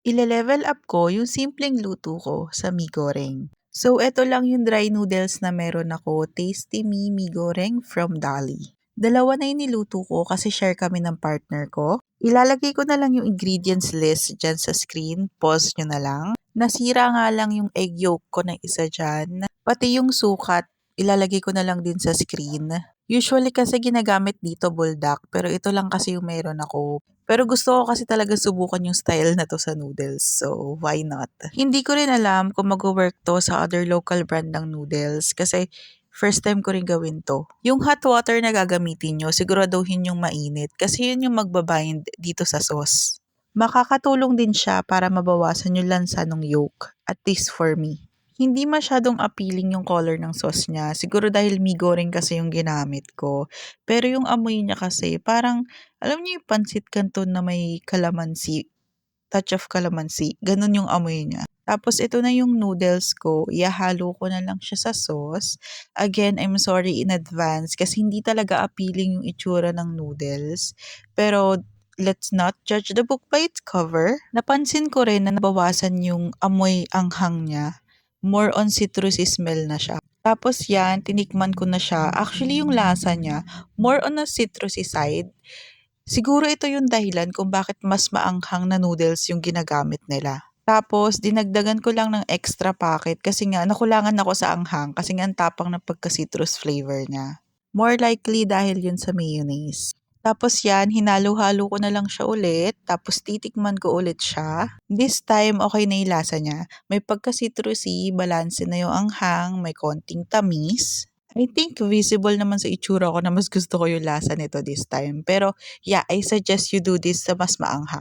Ile-level up ko yung simpleng luto ko sa mi goreng. So, eto lang yung dry noodles na meron ako, Tasty Mi Goreng from Dolly. Dalawa na yung niluto ko kasi share kami ng partner ko. Ilalagay ko na lang yung ingredients list dyan sa screen. Pause nyo na lang. Nasira nga lang yung egg yolk ko na isa dyan. Pati yung sukat, ilalagay ko na lang din sa screen. Usually kasi ginagamit dito buldak, pero ito lang kasi yung meron ako. Pero gusto ko kasi talaga subukan yung style na to sa noodles, so why not? Hindi ko rin alam kung mag-work to sa other local brand ng noodles kasi first time ko rin gawin to. Yung hot water na gagamitin nyo, siguraduhin yung mainit kasi yun yung magbabind dito sa sauce. Makakatulong din siya para mabawasan yung lansa ng yolk, at least for me. Hindi masyadong appealing yung color ng sauce niya. Siguro dahil mi goreng kasi yung ginamit ko. Pero yung amoy niya kasi parang, alam niyo yung pancit canton na may calamansi, touch of calamansi, ganun yung amoy niya. Tapos ito na yung noodles ko, ihahalo ko na lang siya sa sauce. Again, I'm sorry in advance kasi hindi talaga appealing yung itsura ng noodles. Pero let's not judge the book by its cover. Napansin ko rin na nabawasan yung amoy anghang niya. More on citrusy smell na siya. Tapos yan, tinikman ko na siya. Actually, yung lasa niya, more on a citrusy side. Siguro ito yung dahilan kung bakit mas maanghang na noodles yung ginagamit nila. Tapos, dinagdagan ko lang ng extra packet kasi nga nakulangan ako sa anghang kasi nga ang tapang ng pagka-citrus flavor niya. More likely dahil yun sa mayonnaise. Tapos yan, hinalo-halo ko na lang siya ulit. Tapos titikman ko ulit siya. This time, okay na yung lasa niya. May pagka-citrusy, balanse na yung anghang, may konting tamis. I think visible naman sa itsura ko na mas gusto ko yung lasa nito this time. Pero yeah, I suggest you do this sa mas maanghang.